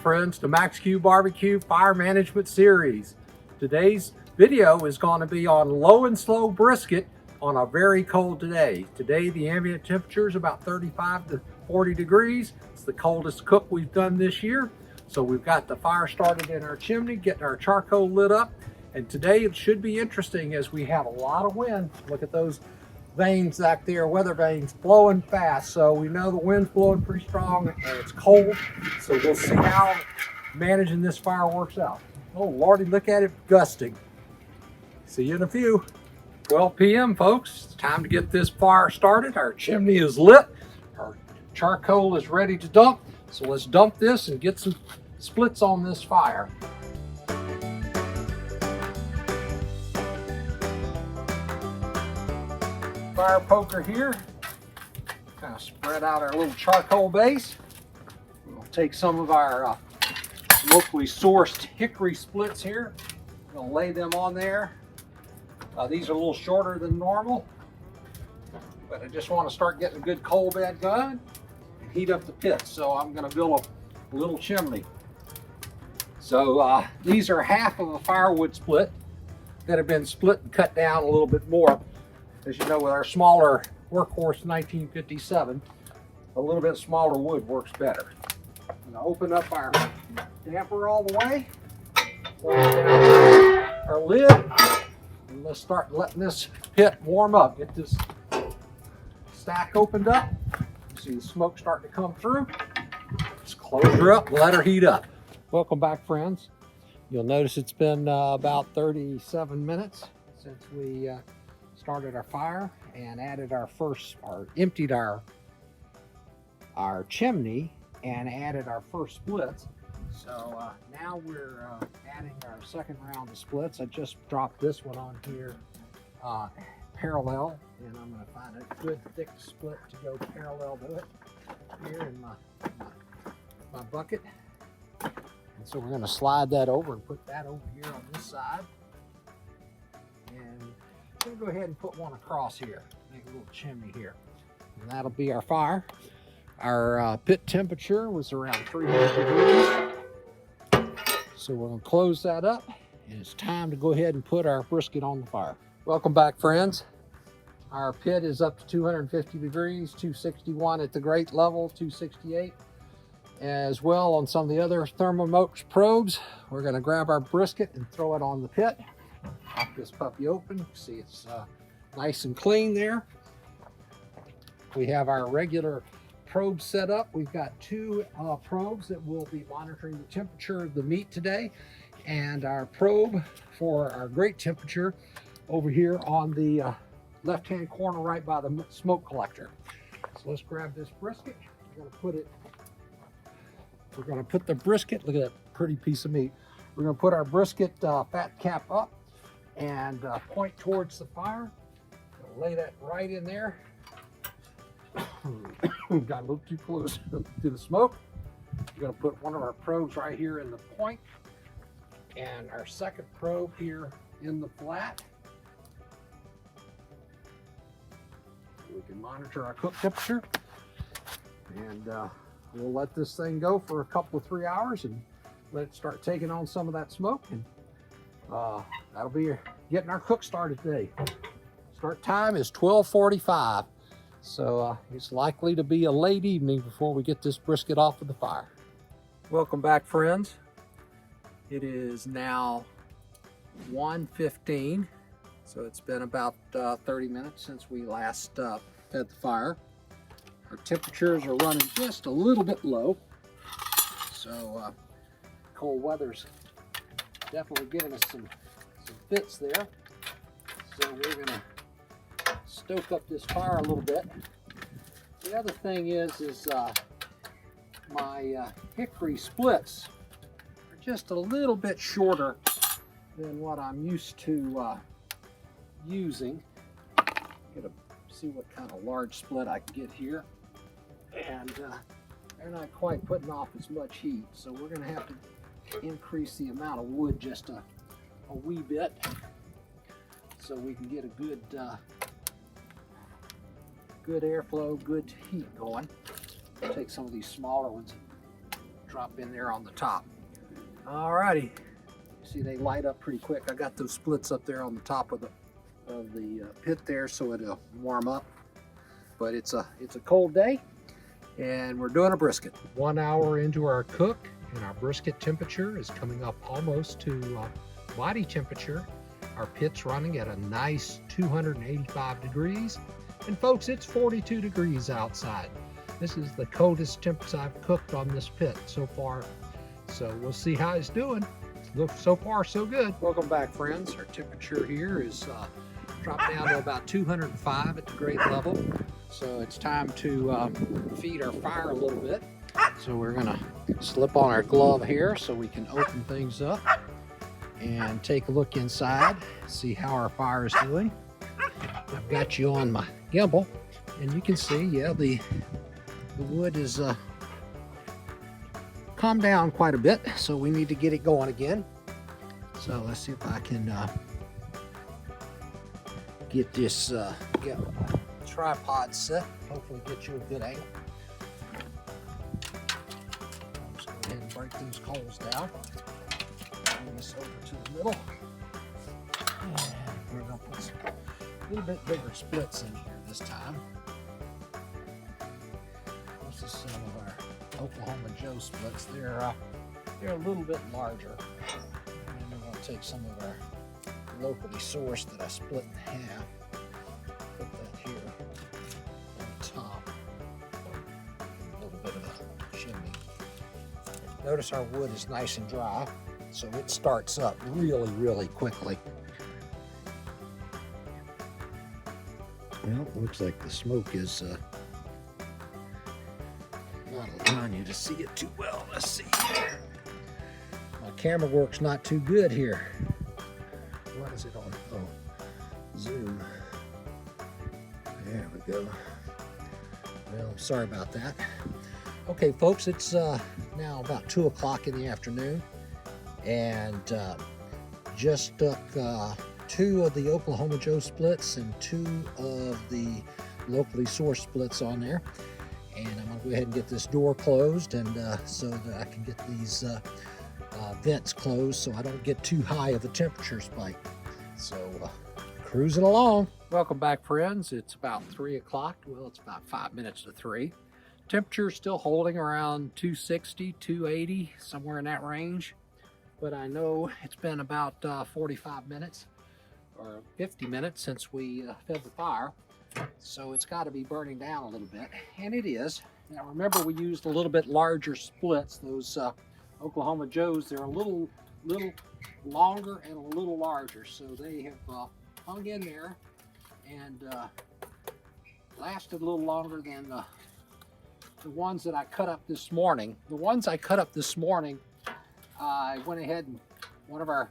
friends, to Max Q Barbecue Fire Management Series. Today's video is going to be on low and slow brisket on a very cold day. Today the ambient temperature is about 35 to 40 degrees. It's the coldest cook we've done this year. So we've got the fire started in our chimney, getting our charcoal lit up. And today it should be interesting as we have a lot of wind. Look at those vanes back there, weather vanes blowing fast. So we know the wind's blowing pretty strong and it's cold. So we'll see how managing this fire works out. Oh Lordy, look at it gusting. See you in a few. 12 p.m. folks, it's time to get this fire started. Our chimney is lit. Our charcoal is ready to dump. So let's dump this and get some splits on this fire. Fire poker here. Kind of spread out our little charcoal base. We'll take some of our locally sourced hickory splits here. We'll lay them on there. These are a little shorter than normal, but I just want to start getting a good coal bed going and heat up the pit. So I'm going to build a little chimney. So these are half of a firewood split that have been split and cut down a little bit more. As you know, with our smaller Workhorse 1957, a little bit smaller wood works better. I'm going to open up our damper all the way, close down our lid, and let's start letting this pit warm up. Get this stack opened up. See the smoke starting to come through. Just close her up and let her heat up. Welcome back, friends. You'll notice it's been about 37 minutes since we started our fire and added our emptied our chimney and added our first splits. So now we're adding our second round of splits. I just dropped this one on here parallel, and I'm going to find a good thick split to go parallel to it here in my bucket. And so we're going to slide that over and put that over here on this side. And I'm going to go ahead and put one across here, make a little chimney here. And that'll be our fire. Our pit temperature was around 300 degrees. So we're going to close that up, and it's time to go ahead and put our brisket on the fire. Welcome back, friends. Our pit is up to 250 degrees, 261 at the grate level, 268. As well on some of the other Thermomox probes. We're going to grab our brisket and throw it on the pit. Pop this puppy open. See, it's nice and clean there. We have our regular probe set up. We've got two probes that will be monitoring the temperature of the meat today, and our probe for our grate temperature over here on the left-hand corner right by the smoke collector. So let's grab this brisket. We're going to put the brisket, look at that pretty piece of meat. We're going to put our brisket fat cap up and point towards the fire. Lay that right in there. Got a little too close to the smoke. We're going to put one of our probes right here in the point, and our second probe here in the flat. We can monitor our cook temperature, and we'll let this thing go for a couple of 3 hours and let it start taking on some of that smoke, and that'll be getting our cook started today. Start time is 12:45, so it's likely to be a late evening before we get this brisket off of the fire. Welcome back, friends. It is now 1:15, so it's been about 30 minutes since we last fed the fire. Our temperatures are running just a little bit low, so cold weather's definitely giving us some fits there. So we're going to stoke up this fire a little bit. The other thing is my hickory splits are just a little bit shorter than what I'm used to using. Gonna see what kind of large split I can get here, and they're not quite putting off as much heat, so we're going to have to increase the amount of wood just a wee bit so we can get a good airflow, good heat going. I'll take some of these smaller ones and drop in there on the top. Alrighty, see they light up pretty quick. I got those splits up there on the top of the pit there so it'll warm up. But it's a cold day, and we're doing a brisket. 1 hour into our cook, and our brisket temperature is coming up almost to body temperature. Our pit's running at a nice 285 degrees. And folks, it's 42 degrees outside. This is the coldest temperature I've cooked on this pit so far. So we'll see how it's doing. Looks so far so good. Welcome back, friends. Our temperature here is dropped down to about 205 at the grate level. So it's time to feed our fire a little bit. So we're gonna slip on our glove here so we can open things up and take a look inside, see how our fire is doing. I've got you on my gimbal, and you can see, yeah, the wood is calmed down quite a bit, so we need to get it going again. So let's see if I can get this get a tripod set, hopefully get you a good angle. Let's go ahead and break these coals down. Bring this over to the middle. And we're going to put some a little bit bigger splits in here this time. This is some of our Oklahoma Joe splits. They're a little bit larger. And then we're going to take some of our locally sourced that I split in half. Put that here on top. A little bit of a chimney. Notice our wood is nice and dry, so it starts up really quickly. Well, looks like the smoke is not allowing you to see it too well. Let's see here. My camera work's not too good here. What is it on? Oh, zoom. There we go. Well, sorry about that. Okay, folks, it's now about 2 o'clock in the afternoon, and just stuck 2 of the Oklahoma Joe splits and 2 of the locally sourced splits on there. And I'm going to go ahead and get this door closed, and so that I can get these vents closed so I don't get too high of a temperature spike. So cruising along. Welcome back, friends. It's about 3 o'clock. Well, it's about 5 minutes to 3. Temperature's still holding around 260, 280, somewhere in that range. But I know it's been about 45 minutes or 50 minutes since we fed the fire. So it's got to be burning down a little bit, and it is. Now remember, we used a little bit larger splits. Those Oklahoma Joes, they're a little longer and a little larger, so they have hung in there and lasted a little longer than the ones that I cut up this morning. The ones I cut up this morning, I went ahead and one of our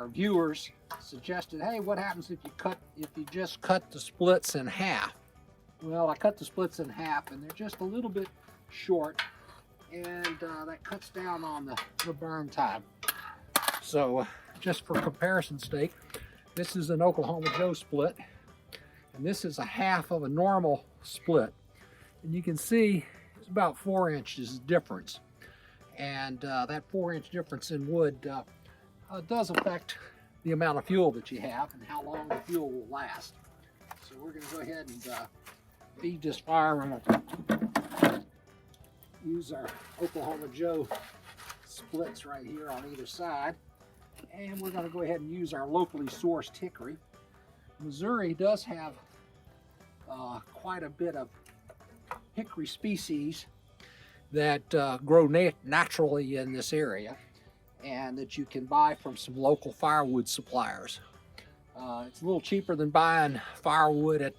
viewers suggested, hey, what happens if you just cut the splits in half? Well, I cut the splits in half, and they're just a little bit short, and that cuts down on the burn time. So just for comparison's sake, this is an Oklahoma Joe split, and this is a half of a normal split. And you can see it's about 4 inches difference. And that 4-inch difference in wood does affect the amount of fuel that you have and how long the fuel will last. So we're going to go ahead and feed this fire. We're going to use our Oklahoma Joe splits right here on either side. And we're going to go ahead and use our locally sourced hickory. Missouri does have quite a bit of hickory species that grow naturally in this area, and that you can buy from some local firewood suppliers. It's a little cheaper than buying firewood at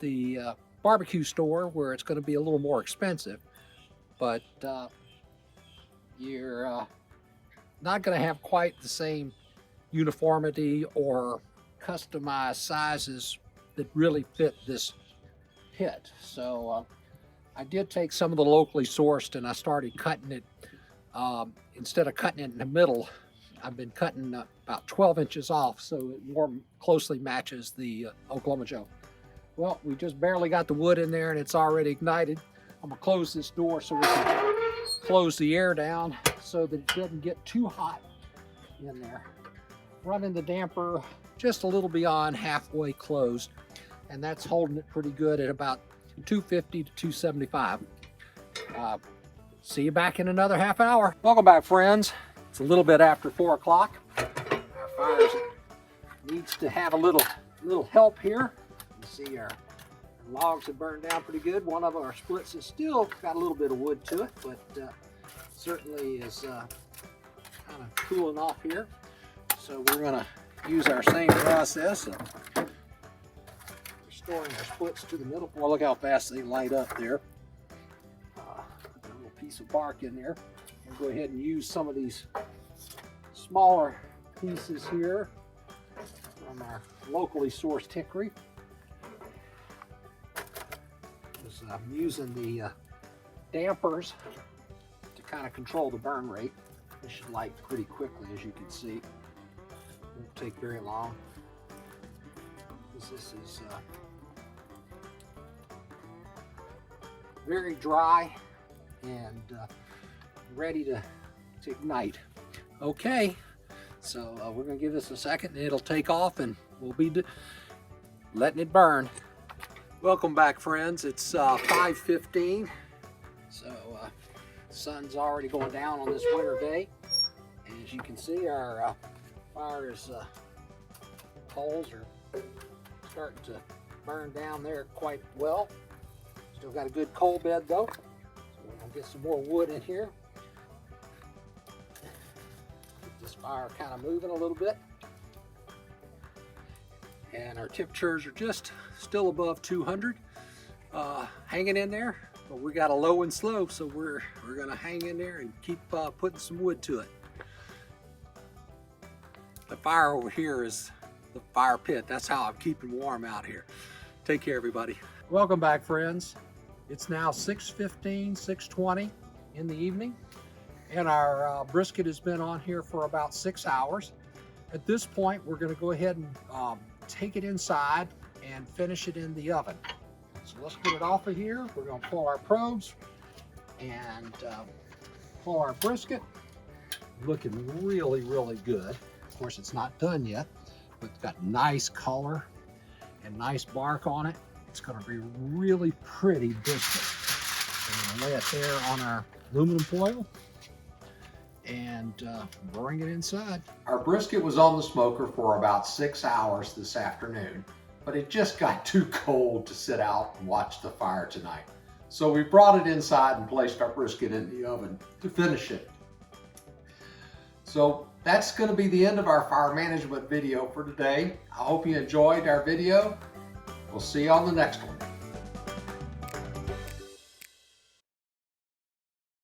the barbecue store, where it's going to be a little more expensive, but you're not going to have quite the same uniformity or customized sizes that really fit this pit. So I did take some of the locally sourced, and I started cutting it. Instead of cutting it in the middle, I've been cutting about 12 inches off, so it more closely matches the Oklahoma Joe. Well, we just barely got the wood in there, and it's already ignited. I'm gonna close this door so we can close the air down so that it doesn't get too hot in there. Running the damper just a little beyond halfway closed, and that's holding it pretty good at about 250 to 275. See you back in another half hour. Welcome back, friends. It's a little bit after 4 o'clock. Our fire needs to have a little help here. You see our logs have burned down pretty good. One of our splits has still got a little bit of wood to it, but certainly is kind of cooling off here. So we're going to use our same process of restoring our splits to the middle. Well, look how fast they light up there. Put a little piece of bark in there. We'll go ahead and use some of these smaller pieces here from our locally sourced hickory. I'm using the dampers to kind of control the burn rate. This should light pretty quickly, as you can see. Won't take very long. This is very dry and ready to ignite. Okay, so we're going to give this a second and it'll take off and we'll be letting it burn. Welcome back, friends. It's 5:15, so sun's already going down on this winter day. And as you can see, our fire's coals are starting to burn down there quite well. Still got a good coal bed though, so we're gonna get some more wood in here. Get this fire kind of moving a little bit. And our temperatures are just still above 200, hanging in there. But we got a low and slow, so we're gonna hang in there and keep putting some wood to it. The fire over here is the fire pit. That's how I'm keeping warm out here. Take care, everybody. Welcome back, friends. It's now 6:15, 6:20 in the evening, and our brisket has been on here for about 6 hours. At this point, we're gonna go ahead and take it inside and finish it in the oven. So let's get it off of here. We're going to pull our probes and pull our brisket. Looking really, really good. Of course, it's not done yet, but it's got nice color and nice bark on it. It's going to be really pretty brisket. We're going to lay it there on our aluminum foil and bring it inside. Our brisket was on the smoker for about 6 hours this afternoon, but it just got too cold to sit out and watch the fire tonight. So we brought it inside and placed our brisket in the oven to finish it. So that's going to be the end of our fire management video for today. I hope you enjoyed our video. We'll see you on the next one.